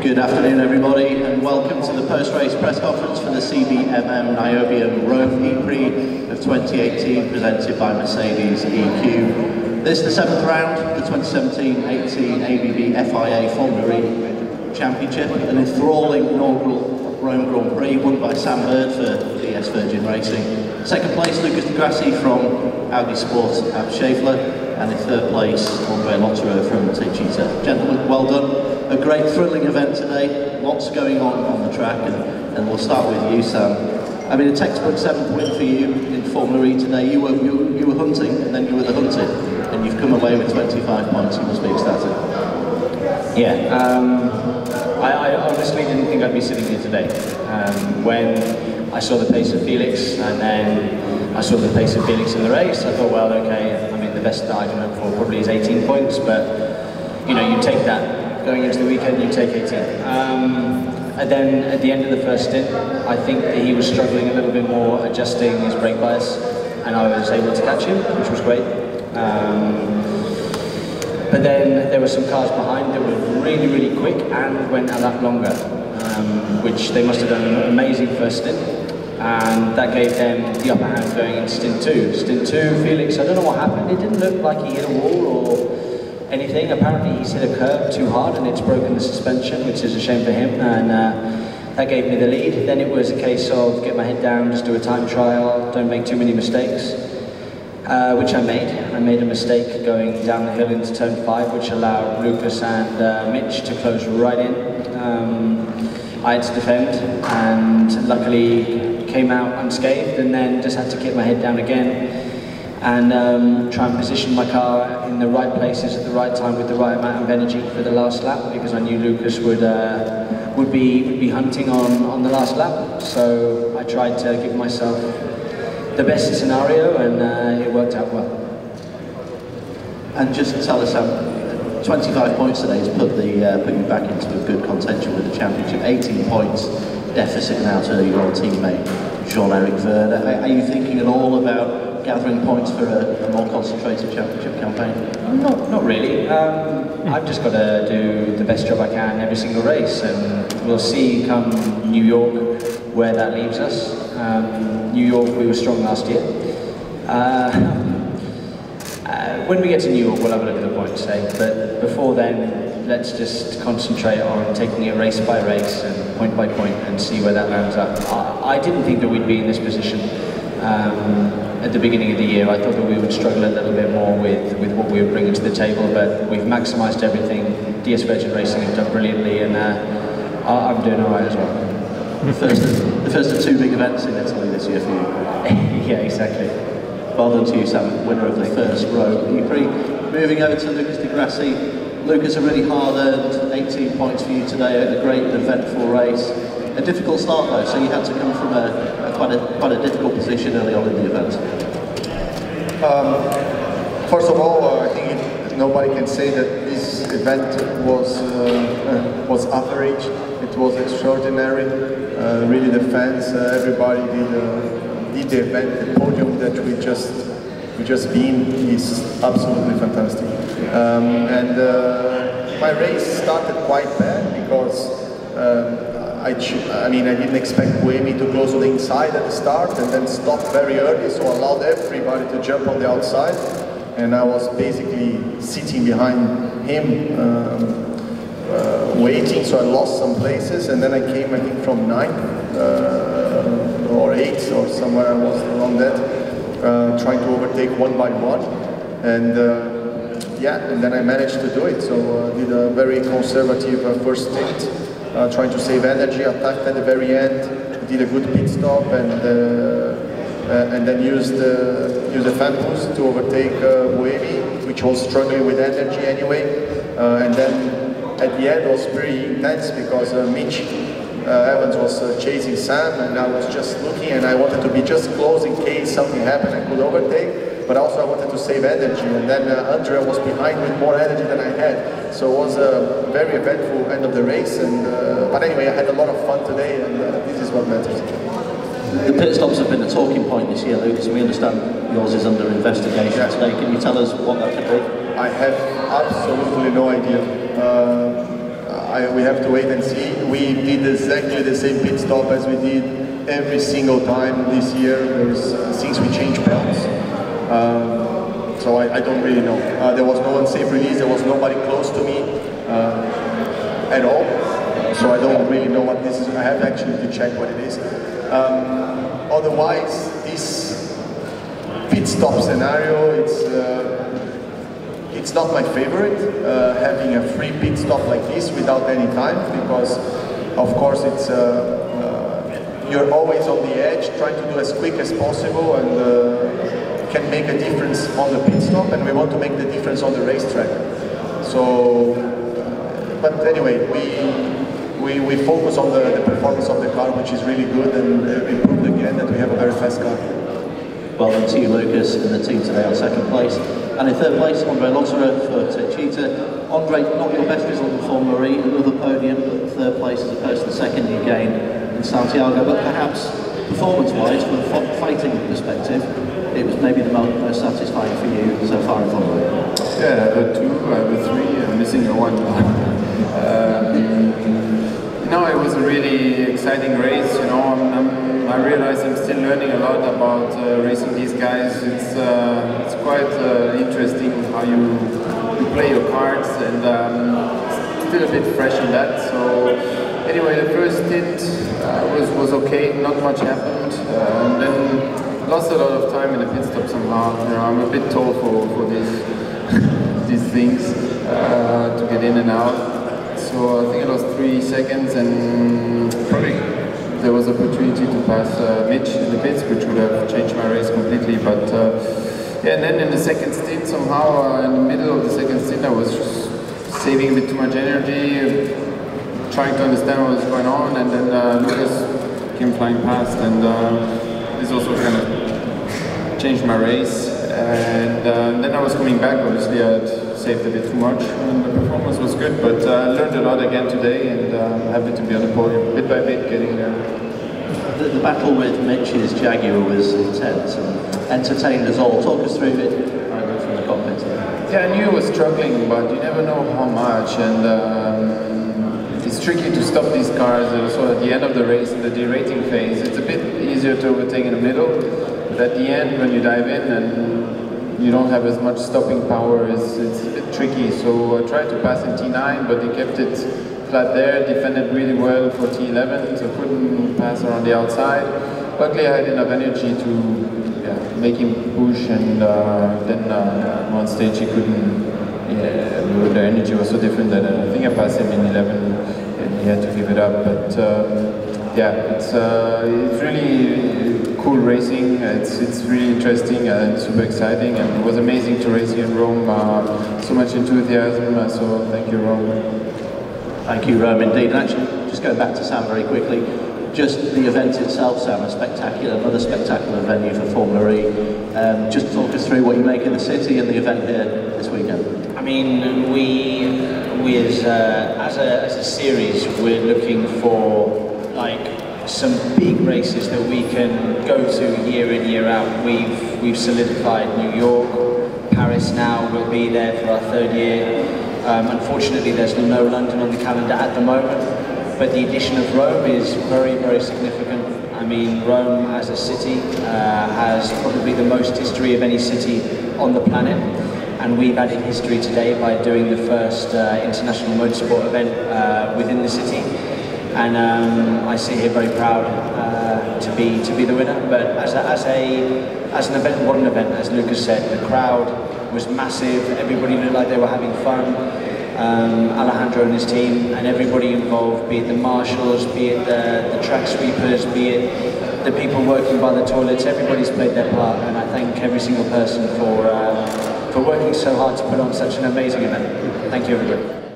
Good afternoon everybody and welcome to the post-race press conference for the CBMM Niobium Rome ePrix of 2018 presented by Mercedes EQ. This is the 7th round, the 2017-18 ABB FIA Formula E Championship, an enthralling inaugural Rome Grand Prix won by Sam Bird for DS Virgin Racing. Second place Lucas Di Grassi from Audi Sport Ab Schaeffler, and in third place Andrè Lotterer from Tenuta. Gentlemen, well done. A great thrilling event today, lots going on the track, and we'll start with you, Sam. I mean, a textbook 7th win for you in Formula E today. You were hunting, and then you were the hunted, and you've come away with 25 points. You must be ecstatic. Yeah, I honestly didn't think I'd be sitting here today. When I saw the pace of Felix, and then I saw the pace of Felix in the race, I thought, well, okay, I mean, the best that I can hope for probably is 18 points, but, you know, you take that. Going into the weekend, you take 18. And then at the end of the first stint, I think that he was struggling a little bit more adjusting his brake bias, and I was able to catch him, which was great. But then there were some cars behind that were really, really quick and went a lap longer, which they must have done an amazing first stint. And that gave them the upper hand going into stint 2. Stint 2, Felix, I don't know what happened. It didn't look like he hit a wall or anything. Apparently he's hit a curb too hard and it's broken the suspension, which is a shame for him, and that gave me the lead. Then it was a case of get my head down, just do a time trial, don't make too many mistakes, which I made. I made a mistake going down the hill into turn 5, which allowed Lucas and Mitch to close right in. I had to defend, and luckily came out unscathed, and then just had to get my head down again and try and position my car in the right places at the right time with the right amount of energy for the last lap, because I knew Lucas would be hunting on the last lap. So I tried to give myself the best scenario, and it worked out well. And just tell us, 25 points today has put you back into a good contention with the championship. 18 points deficit now to your old teammate Jean-Eric Vergne. Are you thinking at all about gathering points for a more concentrated championship campaign? Not really. I've just got to do the best job I can every single race, and we'll see come New York where that leaves us. New York, we were strong last year. When we get to New York, we'll have a look at the points, but before then, let's just concentrate on taking it race by race and point by point and see where that lands up. I didn't think that we'd be in this position at the beginning of the year. I thought that we would struggle a little bit more with what we were bringing to the table, but we've maximised everything. DS Virgin Racing have done brilliantly, and I'm doing all right as well. The first of 2 big events in Italy this year for you. Yeah, exactly. Well done to you, Sam, winner of the first Rome ePrix. Moving over to Lucas Di Grassi. Lucas, a really hard-earned 18 points for you today, a great eventful race. A difficult start though, so you had to come from quite a difficult position early on in the event. First of all, I think nobody can say that this event was average. It was extraordinary. Really, the fans, everybody did the event. The podium that we just been is absolutely fantastic. My race started quite bad because I didn't expect Buemi to close on the inside at the start and then stop very early, so I allowed everybody to jump on the outside, and I was basically sitting behind him waiting, so I lost some places, and then I came, I think, from 9th or 8th or somewhere I was around that, trying to overtake one by one, and and then I managed to do it. So I did a very conservative first stint, trying to save energy, attacked at the very end, did a good pit stop, and then used a fan boost to overtake Buemi, which was struggling with energy anyway. And then at the end it was pretty intense because Mitch Evans was chasing Sam, and I was just looking, and I wanted to be just close in case something happened I could overtake, but also I wanted to save energy, and then Andrè was behind with more energy than I had, so it was a very eventful end of the race, and but anyway, I had a lot of fun today, and this is what matters. The pit stops have been a talking point this year, Lucas, and we understand yours is under investigation today. Can you tell us what that could be? I have absolutely no idea. we have to wait and see. We did exactly the same pit stop as we did every single time this year since we changed belts. So I don't really know. There was no unsafe release, there was nobody close to me at all. So I don't really know what this is. I have actually to check what it is. Otherwise, this pit stop scenario, it's not my favorite, having a free pit stop like this without any time, because of course it's you're always on the edge, trying to do as quick as possible, and can make a difference on the pit stop, and we want to make the difference on the racetrack. So, but anyway, we focus on the performance of the car, which is really good, and improved again that we have a very fast car. Well done to you, Lucas, and the team today on second place. And in third place, Andrè Lotterer for Tenuta. Andrè, not your best result in Formula E, another podium, but third place as opposed to the second you gained in Santiago. But perhaps performance-wise, from a fighting perspective, it was maybe the most satisfying for you so far in Formula E. Yeah, I got 2, I got 3, I'm missing a 1. No, it was a really exciting race. You know, I realize I'm still learning a lot about racing these guys. It's quite interesting how you play your cards, and still a bit fresh in that. So anyway, the first stint was okay. Not much happened, and then lost a lot of time in the pit stop somehow. You know, I'm a bit tall for these things to get in and out. So I think I lost 3 seconds, and probably there was opportunity to pass Mitch in the pits, which would have changed my race completely. But yeah, and then in the second stint, somehow in the middle of the second stint, I was just saving a bit too much energy, trying to understand what was going on, and then Lucas came flying past, and this also kind of changed my race. And then I was coming back. Obviously, I had saved a bit too much, and the performance was good. But I learned a lot again today, and I'm happy to be on the podium, bit by bit, getting there. The battle with Mitch's Jaguar was intense and entertained us all. Talk us through it from the cockpit. Yeah, I knew I was struggling, but you never know how much. And it's tricky to stop these cars. So at the end of the race, in the derating phase, it's a bit easier to overtake in the middle. But at the end, when you dive in and you don't have as much stopping power, it's a bit tricky. So I tried to pass in T9, but he kept it flat there, defended really well for T11, so couldn't pass around the outside. Luckily I had enough energy to make him push, and then on one stage he couldn't, the energy was so different that I think I passed him in 11 and he had to give it up. But yeah, it's really cool racing, it's really interesting and super exciting, and it was amazing to race here in Rome, so much enthusiasm, so thank you Rome. Thank you Rome indeed. And actually, just going back to Sam very quickly, just the event itself, Sam, another spectacular venue for Formula E. Just talk us through what you make of the city and the event here this weekend. I mean, we as a series, we're looking for like some big races that we can go to year in, year out. We've solidified New York, Paris now, we'll be there for our 3rd year. Unfortunately, there's no London on the calendar at the moment, but the addition of Rome is very, very significant. I mean, Rome as a city has probably the most history of any city on the planet, and we've added history today by doing the first international motorsport event within the city. And I sit here very proud to be the winner. But as an event, what an event! As Lucas said, the crowd was massive. Everybody looked like they were having fun. Alejandro and his team, and everybody involved, be it the marshals, be it the track sweepers, be it the people working by the toilets. Everybody's played their part, and I thank every single person for working so hard to put on such an amazing event. Thank you, everybody.